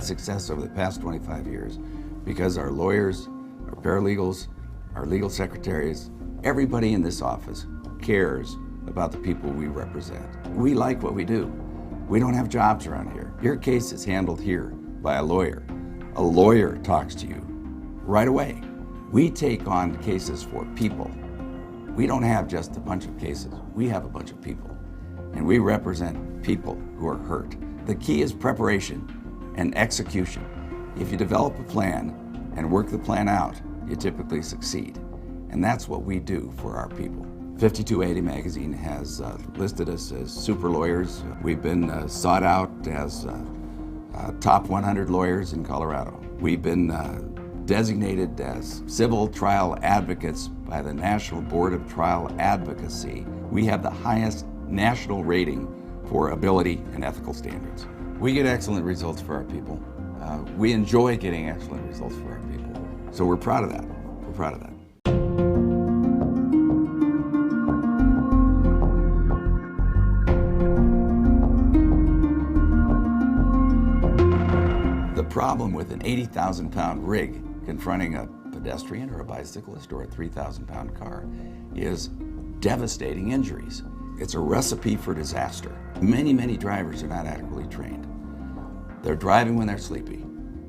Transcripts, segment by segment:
had success over the past 25 years because our lawyers, our paralegals, our legal secretaries, everybody in this office cares about the people we represent. We like what we do. We don't have jobs around here. Your case is handled here by a lawyer. A lawyer talks to you right away. We take on cases for people. We don't have just a bunch of cases. We have a bunch of people. And we represent people who are hurt. The key is preparation and execution. If you develop a plan and work the plan out, you typically succeed. And that's what we do for our people. 5280 magazine has listed us as super lawyers. We've been sought out as top 100 lawyers in Colorado. We've been designated as civil trial advocates by the National Board of Trial Advocacy. We have the highest national rating for ability and ethical standards. We get excellent results for our people. We enjoy getting excellent results for our people. So we're proud of that. We're proud of that. The problem with an 80,000-pound rig confronting a pedestrian or a bicyclist or a 3,000-pound car is devastating injuries. It's a recipe for disaster. Many drivers are not adequately trained. They're driving when they're sleepy.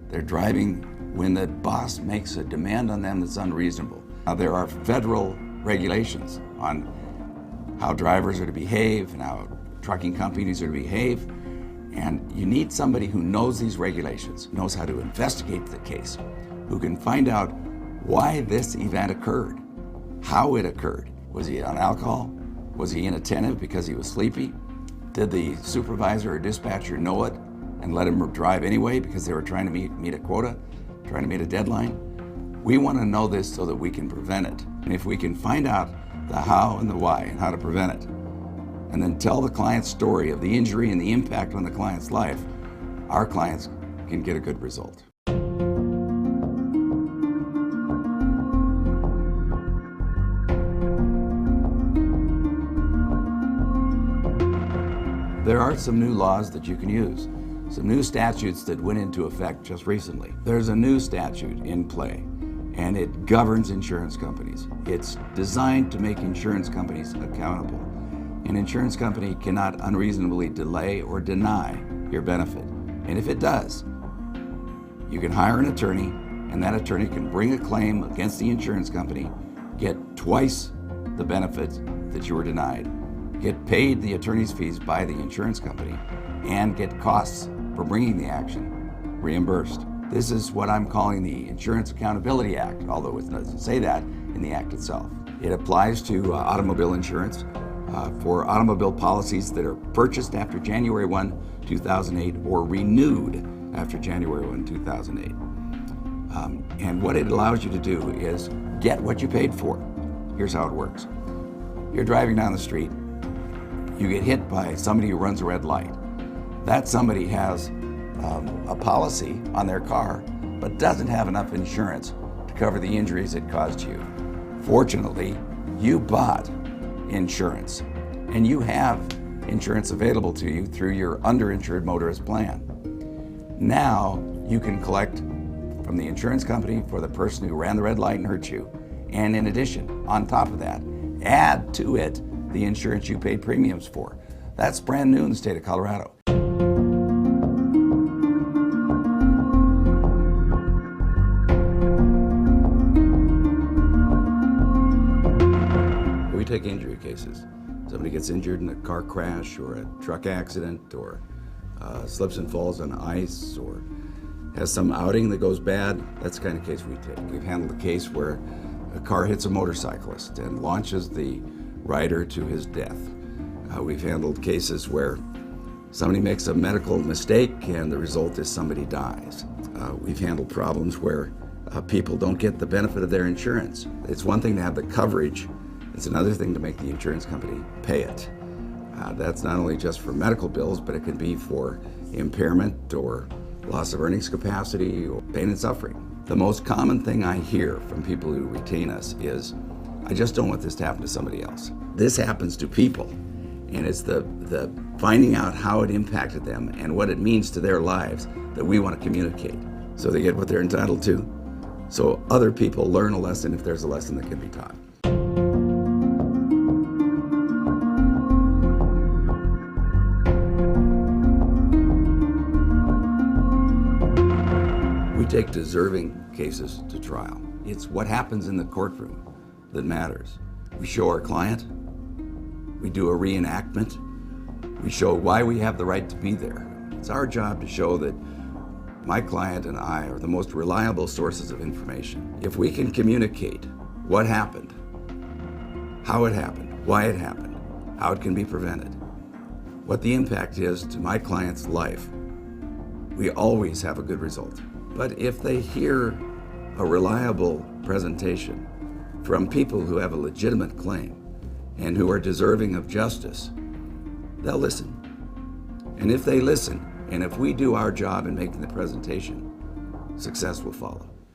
They're driving when the boss makes a demand on them that's unreasonable. Now, there are federal regulations on how drivers are to behave and how trucking companies are to behave. And you need somebody who knows these regulations, knows how to investigate the case, who can find out why this event occurred, how it occurred. Was he on alcohol? Was he inattentive because he was sleepy? Did the supervisor or dispatcher know it and let him drive anyway because they were trying to meet a quota, trying to meet a deadline? We want to know this so that we can prevent it. And if we can find out the how and the why and how to prevent it, and then tell the client's story of the injury and the impact on the client's life, our clients can get a good result. There are some new laws that you can use, some new statutes that went into effect just recently. There's a new statute in play, and it governs insurance companies. It's designed to make insurance companies accountable. An insurance company cannot unreasonably delay or deny your benefit. And if it does, you can hire an attorney, and that attorney can bring a claim against the insurance company, get twice the benefit that you were denied, get paid the attorney's fees by the insurance company, and get costs for bringing the action reimbursed. This is what I'm calling the Insurance Accountability Act, although it doesn't say that in the act itself. It applies to automobile insurance for automobile policies that are purchased after January 1, 2008 or renewed after January 1, 2008. And what it allows you to do is get what you paid for. Here's how it works. You're driving down the street, you get hit by somebody who runs a red light. That somebody has a policy on their car, but doesn't have enough insurance to cover the injuries it caused you. Fortunately, you bought insurance, and you have insurance available to you through your underinsured motorist plan. Now you can collect from the insurance company for the person who ran the red light and hurt you, and in addition, on top of that, add to it the insurance you paid premiums for. That's brand new in the state of Colorado. We take injury cases. Somebody gets injured in a car crash or a truck accident or slips and falls on ice or has some outing that goes bad. That's the kind of case we take. We've handled a case where a car hits a motorcyclist and launches the rider to his death. We've handled cases where somebody makes a medical mistake and the result is somebody dies. We've handled problems where people don't get the benefit of their insurance. It's one thing to have the coverage, it's another thing to make the insurance company pay it. That's not only just for medical bills, but it can be for impairment or loss of earnings capacity or pain and suffering. The most common thing I hear from people who retain us is, I just don't want this to happen to somebody else. This happens to people, And it's the finding out how it impacted them and what it means to their lives that we want to communicate, so they get what they're entitled to, so other people learn a lesson if there's a lesson that can be taught. We take deserving cases to trial. It's what happens in the courtroom that matters. We show our client, we do a reenactment, we show why we have the right to be there. It's our job to show that my client and I are the most reliable sources of information. If we can communicate what happened, how it happened, why it happened, how it can be prevented, what the impact is to my client's life, we always have a good result. But if they hear a reliable presentation from people who have a legitimate claim and who are deserving of justice, they'll listen. And if they listen, and if we do our job in making the presentation, success will follow.